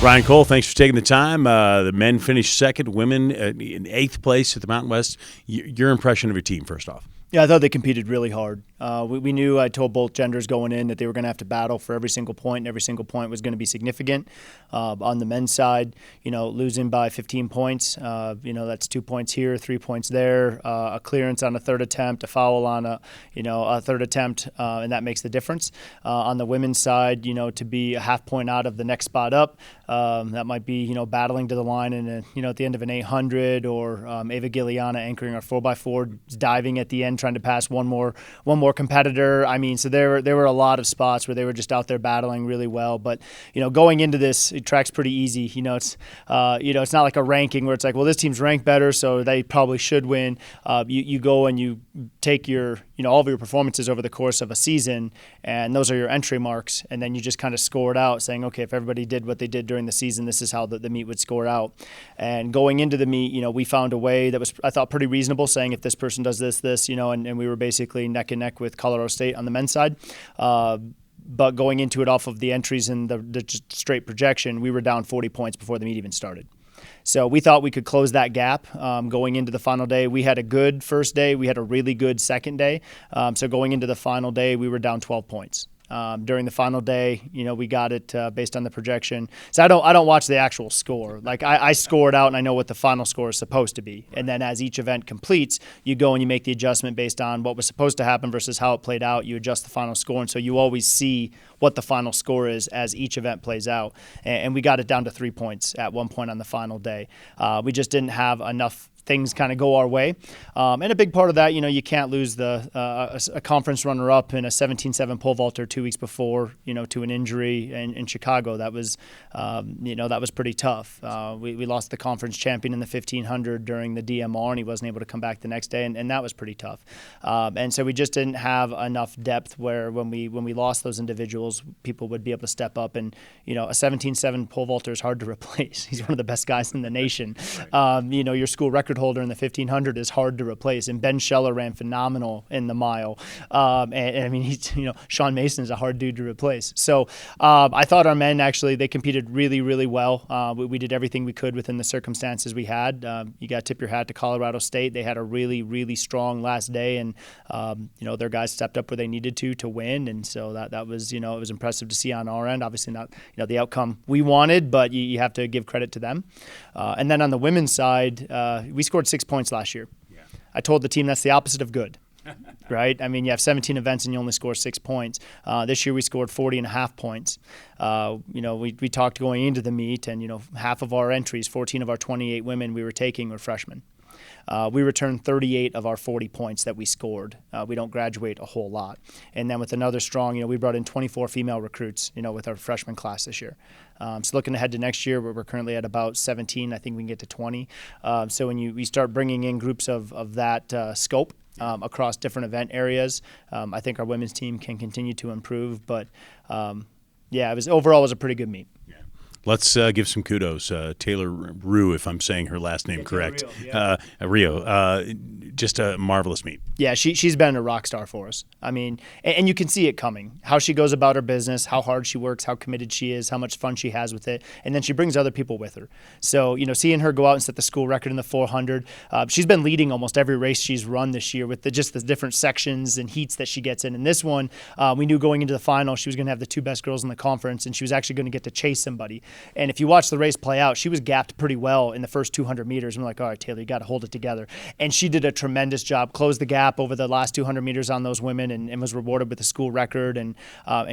Ryan Cole, thanks for taking the time. The men finished second, women in eighth place at the Mountain West. Your impression of your team, first off? Yeah, I thought they competed really hard. We knew, I told both genders going in that they were going to have to battle for every single point, and every single point was going to be significant. On the men's side, losing by 15 points, that's 2 points here, 3 points there, a clearance on a third attempt, a foul on a third attempt, and that makes the difference. On the women's side, to be a half point out of the next spot up, that might be, battling to the line and, at the end of an 800, or Ava Gilliana anchoring our 4x4, diving at the end, trying to pass one more competitor. I mean, so there were a lot of spots where they were just out there battling really well. But going into this, track's pretty easy. It's not like a ranking where it's like, well, this team's ranked better, so they probably should win. You go and you take your all of your performances over the course of a season, and those are your entry marks, and then you just kind of score it out, saying, okay, if everybody did what they did during the season, this is how the meet would score out. And going into the meet, we found a way that was, I thought, pretty reasonable, saying if this person does this, and we were basically neck and neck with Colorado State on the men's side. But going into it off of the entries and the straight projection, we were down 40 points before the meet even started. So we thought we could close that gap going into the final day. We had a good first day. We had a really good second day. So going into the final day, we were down 12 points. During the final day, we got it based on the projection. So I don't watch the actual score. Like I score it out and I know what the final score is supposed to be. And then as each event completes, you go and you make the adjustment based on what was supposed to happen versus how it played out. You adjust the final score, and so you always see what the final score is as each event plays out. And we got it down to 3 points at one point on the final day. We just didn't have enough things kind of go our way. And a big part of that, you can't lose a conference runner-up in a 17-7 pole vaulter 2 weeks before, to an injury in Chicago. That was, that was pretty tough. We lost the conference champion in the 1500 during the DMR, and he wasn't able to come back the next day, and that was pretty tough. And so we just didn't have enough depth where when we lost those individuals, people would be able to step up. And, a 17-7 pole vaulter is hard to replace. He's one of the best guys in the nation. Your school record holder in the 1500 is hard to replace, and Ben Scheller ran phenomenal in the mile. And I mean, Sean Mason is a hard dude to replace. So I thought our men they competed really, really well. We did everything we could within the circumstances we had. You got to tip your hat to Colorado State. They had a really, really strong last day, and their guys stepped up where they needed to win, and so that was it was impressive to see on our end. Obviously not the outcome we wanted, but you have to give credit to them. And then on the women's side, we scored 6 points last year. Yeah. I told the team that's the opposite of good, right? I mean, you have 17 events and you only score 6 points. This year we scored 40.5 points. We talked going into the meet, and, half of our entries, 14 of our 28 women we were taking were freshmen. We returned 38 of our 40 points that we scored. We don't graduate a whole lot. And then with another strong, we brought in 24 female recruits, with our freshman class this year. So looking ahead to next year, we're currently at about 17. I think we can get to 20. So when we start bringing in groups of that scope across different event areas, I think our women's team can continue to improve. But overall it was a pretty good meet. Let's give some kudos. Taylor Rue, if I'm saying her last name correct. Rio. Just a marvelous meet. Yeah, she's been a rock star for us. I mean, and you can see it coming, how she goes about her business, how hard she works, how committed she is, how much fun she has with it, and then she brings other people with her. So, seeing her go out and set the school record in the 400, she's been leading almost every race she's run this year with just the different sections and heats that she gets in. And this one, we knew going into the final she was going to have the two best girls in the conference, and she was actually going to get to chase somebody. And if you watch the race play out, she was gapped pretty well in the first 200 meters. And we're like, all right, Taylor, you got to hold it together. And she did a tremendous job, closed the gap over the last 200 meters on those women, and was rewarded with a school record and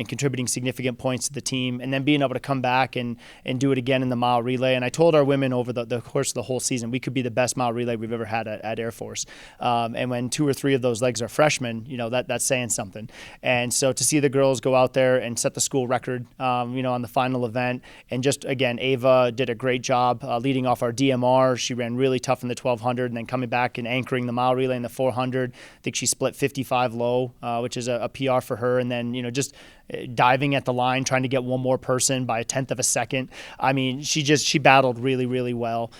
contributing significant points to the team. And then being able to come back and do it again in the mile relay. And I told our women over the course of the whole season, we could be the best mile relay we've ever had at Air Force. And when 2 or 3 of those legs are freshmen, that's saying something. And so to see the girls go out there and set the school record, on the final event, and just, again, Ava did a great job leading off our DMR. She ran really tough in the 1200, and then coming back and anchoring the mile relay in the 400. I think she split 55 low, which is a PR for her. And then, just diving at the line, trying to get one more person by 1/10 of a second. I mean, she battled really, really well.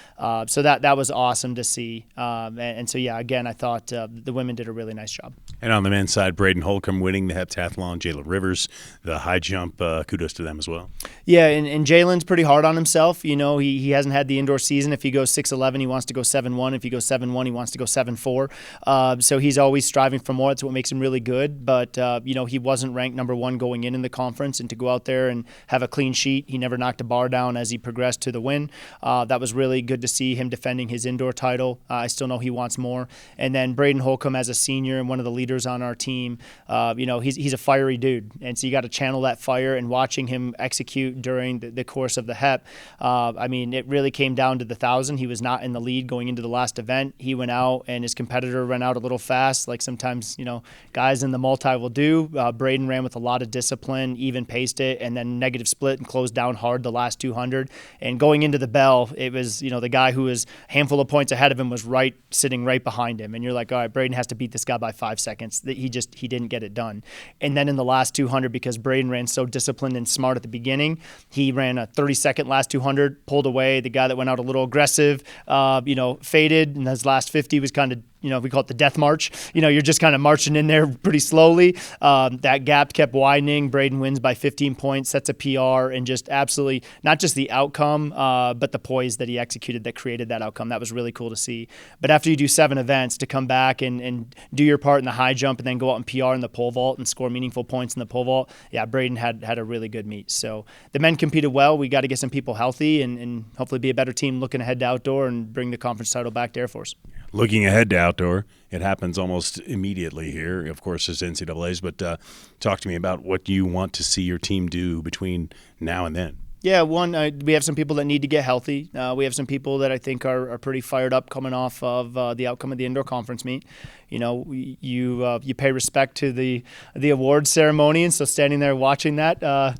So that was awesome to see. And so, yeah, again, I thought the women did a really nice job. And on the men's side, Braden Holcomb winning the heptathlon, Jayla Rivers, the high jump, kudos to them as well. Yeah, and Jalen's pretty hard on himself. You know, he hasn't had the indoor season. If he goes 6'11", he wants to go 7'1". If he goes 7'1", he wants to go 7'4". So he's always striving for more. That's what makes him really good. But, you know, he wasn't ranked number one going in the conference. And to go out there and have a clean sheet, he never knocked a bar down as he progressed to the win. That was really good to see him defending his indoor title. I still know he wants more. And then Braden Holcomb as a senior and one of the leaders on our team, you know, he's a fiery dude. And so you got to channel that fire, and watching him execute during the course of the HEP. I mean, it really came down to the 1,000. He was not in the lead going into the last event. He went out, and his competitor ran out a little fast, like sometimes, you know, guys in the multi will do. Braden ran with a lot of discipline, even paced it, and then negative split and closed down hard the last 200. And going into the bell, it was, you know, the guy who was a handful of points ahead of him was sitting right behind him. And you're like, all right, Braden has to beat this guy by 5 seconds. He didn't get it done. And then in the last 200, because Braden ran so disciplined and smart at the beginning, he ran a 30-second last 200, pulled away. The guy that went out a little aggressive, you know, faded, and his last 50 was kind of, you know, we call it the death march. You know, you're just kind of marching in there pretty slowly. That gap kept widening. Braden wins by 15 points, sets a PR, and just absolutely not just the outcome, but the poise that he executed that created that outcome. That was really cool to see. But after you do 7 events, to come back and do your part in the high jump and then go out and PR in the pole vault and score meaningful points in the pole vault, yeah, Braden had a really good meet. So the men competed well. We got to get some people healthy and hopefully be a better team looking ahead to outdoor and bring the conference title back to Air Force. Looking ahead to outdoor, it happens almost immediately here, of course, as NCAAs, but talk to me about what you want to see your team do between now and then. Yeah, we have some people that need to get healthy. We have some people that I think are pretty fired up coming off of the outcome of the indoor conference meet. You know, you pay respect to the awards ceremony, and so standing there watching that,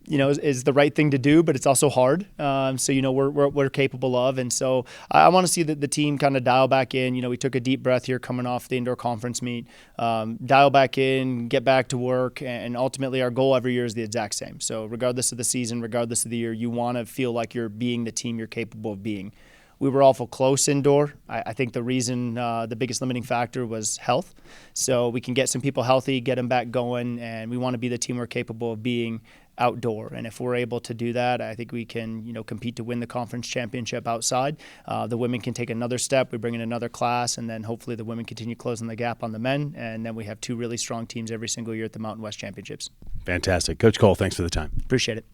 you know, is the right thing to do, but it's also hard. So, you know, we're capable of. And so I want to see the team kind of dial back in. You know, we took a deep breath here coming off the indoor conference meet, dial back in, get back to work. And ultimately our goal every year is the exact same. So regardless of the season, regardless of the year, you want to feel like you're being the team you're capable of being. We were awful close indoor. I think the reason, the biggest limiting factor was health. So we can get some people healthy, get them back going, and we want to be the team we're capable of being outdoor. And if we're able to do that, I think we can, you know, compete to win the conference championship outside. The women can take another step. We bring in another class, and then hopefully the women continue closing the gap on the men. And then we have 2 really strong teams every single year at the Mountain West Championships. Fantastic. Coach Cole, thanks for the time. Appreciate it.